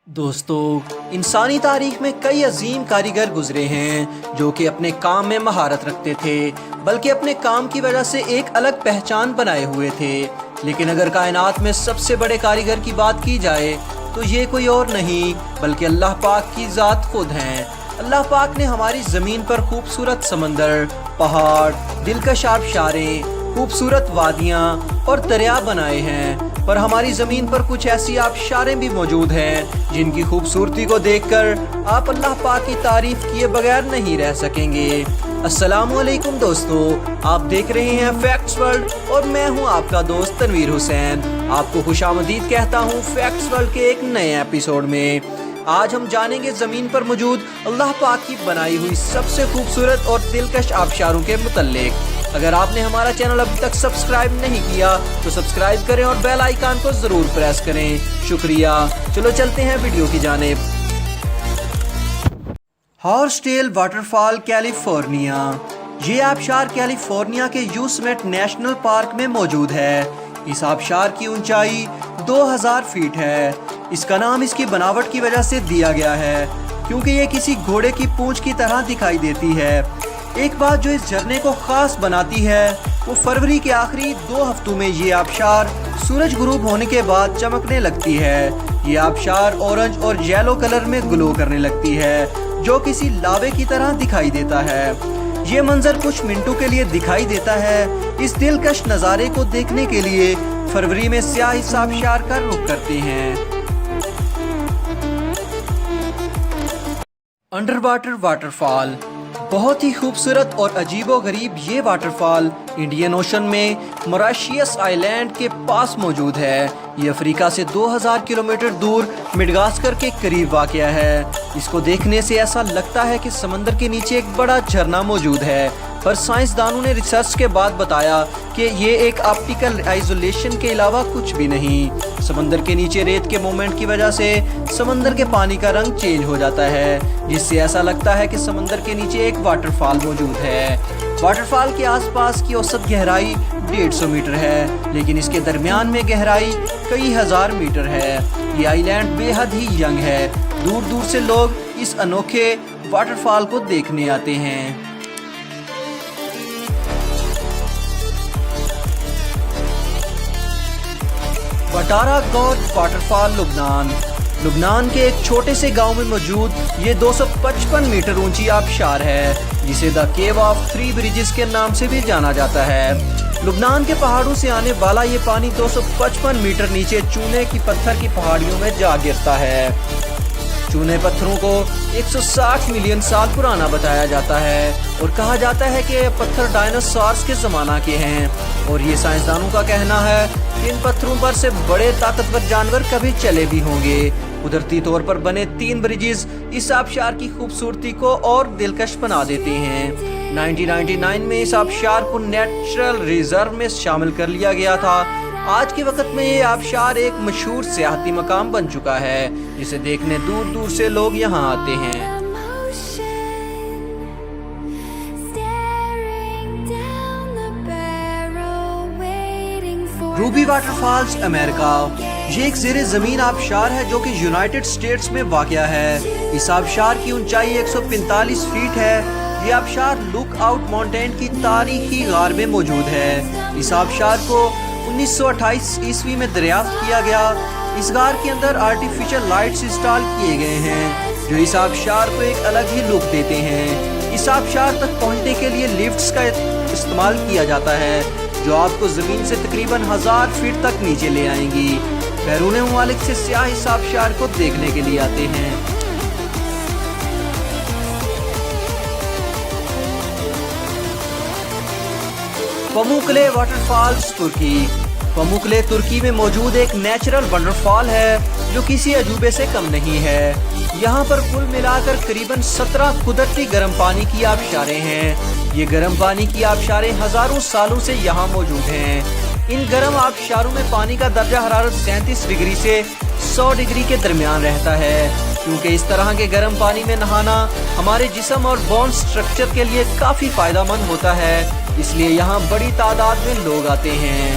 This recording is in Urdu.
دوستو، انسانی تاریخ میں کئی عظیم کاریگر گزرے ہیں جو کہ اپنے کام میں مہارت رکھتے تھے، بلکہ اپنے کام کی وجہ سے ایک الگ پہچان بنائے ہوئے تھے۔ لیکن اگر کائنات میں سب سے بڑے کاریگر کی بات کی جائے تو یہ کوئی اور نہیں بلکہ اللہ پاک کی ذات خود ہیں۔ اللہ پاک نے ہماری زمین پر خوبصورت سمندر، پہاڑ، دلکش آبشاریں، خوبصورت وادیاں اور دریا بنائے ہیں، پر ہماری زمین پر کچھ ایسی آبشاریں بھی موجود ہیں جن کی خوبصورتی کو دیکھ کر آپ اللہ پاک کی تعریف کیے بغیر نہیں رہ سکیں گے۔ السلام علیکم دوستو، آپ دیکھ رہے ہیں فیکٹس ورلڈ اور میں ہوں آپ کا دوست تنویر حسین۔ آپ کو خوش آمدید کہتا ہوں فیکٹس ورلڈ کے ایک نئے ایپیسوڈ میں۔ آج ہم جانیں گے زمین پر موجود اللہ پاک کی بنائی ہوئی سب سے خوبصورت اور دلکش آبشاروں کے متعلق۔ اگر آپ نے ہمارا چینل ابھی تک سبسکرائب نہیں کیا تو سبسکرائب کریں اور بیل آئیکن کو ضرور پریس کریں۔ شکریہ۔ چلو چلتے ہیں ویڈیو کی جانب۔ Horse tail waterfall, California. یہ آبشار کیلیفورنیا کے یوسمیٹ نیشنل پارک میں موجود ہے۔ اس آبشار کی اونچائی 2000 فیٹ ہے۔ اس کا نام اس کی بناوٹ کی وجہ سے دیا گیا ہے کیونکہ یہ کسی گھوڑے کی پونچھ کی طرح دکھائی دیتی ہے۔ ایک بات جو اس جھرنے کو خاص بناتی ہے وہ فروری کے آخری 2 ہفتوں میں یہ آبشار سورج غروب ہونے کے بعد چمکنے لگتی ہے۔ یہ آبشار اورنج اور یلو کلر میں گلو کرنے لگتی ہے جو کسی لاوے کی طرح دکھائی دیتا ہے۔ یہ منظر کچھ منٹوں کے لیے دکھائی دیتا ہے۔ اس دلکش نظارے کو دیکھنے کے لیے فروری میں سیاح اس آبشار کا رخ کرتے ہیں۔ Under water water fall. بہت ہی خوبصورت اور عجیب و غریب یہ واٹر فال انڈین اوشن میں موریشیس آئی لینڈ کے پاس موجود ہے۔ یہ افریقہ سے 2000 کلومیٹر دور مڈغاسکر کے قریب واقع ہے۔ اس کو دیکھنے سے ایسا لگتا ہے کہ سمندر کے نیچے ایک بڑا جھرنا موجود ہے، پر سائنسدانوں نے ریسرچ کے بعد بتایا کہ یہ ایک آپٹیکل آئسولیشن کے علاوہ کچھ بھی نہیں۔ سمندر کے نیچے ریت کے موومنٹ کی وجہ سے سمندر کے پانی کا رنگ چینج ہو جاتا ہے، جس سے ایسا لگتا ہے کہ سمندر کے نیچے ایک واٹر فال موجود ہے۔ واٹر فال کے آس پاس کی اوسط گہرائی 150 میٹر ہے، لیکن اس کے درمیان میں گہرائی کئی ہزار میٹر ہے۔ یہ آئی لینڈ بے حد ہی ینگ ہے۔ دور دور سے لوگ اس انوکھے واٹر فال کو دیکھنے آتے ہیں۔ وٹارا گورج واٹر فال، لبنان۔ لبنان کے ایک چھوٹے سے گاؤں میں موجود یہ 255 میٹر اونچی آبشار ہے جسے دا کیو آف 3 بریجز کے نام سے بھی جانا جاتا ہے۔ لبنان کے پہاڑوں سے آنے والا یہ پانی 255 میٹر نیچے چونے کی پتھر کی پہاڑیوں میں جا گرتا ہے۔ چونے پتھروں کو 160 ملین سال پرانا بتایا جاتا ہے اور کہا جاتا ہے کہ یہ پتھر ڈائناسورز کے زمانہ کے ہیں، اور یہ سائنسدانوں کا کہنا ہے کہ ان پتھروں پر سے بڑے طاقتور جانور کبھی چلے بھی ہوں گے۔ قدرتی طور پر بنے 3 بریجز اس آبشار کی خوبصورتی کو اور دلکش بنا دیتے ہیں۔ 1999 میں اس آبشار کو نیچرل ریزرو میں شامل کر لیا گیا تھا۔ آج کے وقت میں یہ آبشار ایک مشہور سیاحتی مقام بن چکا ہے جسے دیکھنے دور دور سے لوگ یہاں آتے ہیں۔ روبی واٹر فالز، امریکہ۔ یہ ایک زیر زمین آبشار ہے جو کہ یونائٹڈ اسٹیٹس میں واقع ہے۔ اس آبشار کی اونچائی 145 فیٹ ہے۔ یہ آبشار لک آؤٹ ماؤنٹین کی تاریخی غار میں موجود ہے۔ اس آبشار کو 1928 عیسوی میں دریافت کیا گیا۔ اس غار کے اندر آرٹیفیشل لائٹس انسٹال کیے گئے ہیں جو اس آبشار کو ایک الگ ہی لک دیتے ہیں۔ اس آبشار تک پہنچنے کے لیے لفٹس کا استعمال کیا جاتا ہے جو آپ کو زمین سے تقریباً 1000 فیٹ تک نیچے لے آئیں گی۔ بیرون ممالک سے سیاح اس آبشار کو دیکھنے کے لیے آتے ہیں۔ پاموکلے واٹر فالز، ترکی۔ پاموکلے ترکی میں موجود ایک نیچرل ونڈر فال ہے جو کسی عجوبے سے کم نہیں ہے۔ یہاں پر کل ملا کر قریباً 17 قدرتی گرم پانی کی آبشاریں ہیں۔ یہ گرم پانی کی آبشاریں ہزاروں سالوں سے یہاں موجود ہیں۔ ان گرم آبشاروں میں پانی کا درجہ حرارت 37 ڈگری سے 100 ڈگری کے درمیان رہتا ہے۔ کیونکہ اس طرح کے گرم پانی میں نہانا ہمارے جسم اور بون سٹرکچر کے لیے کافی فائدہ مند ہوتا ہے، اس لیے یہاں بڑی تعداد میں لوگ آتے ہیں۔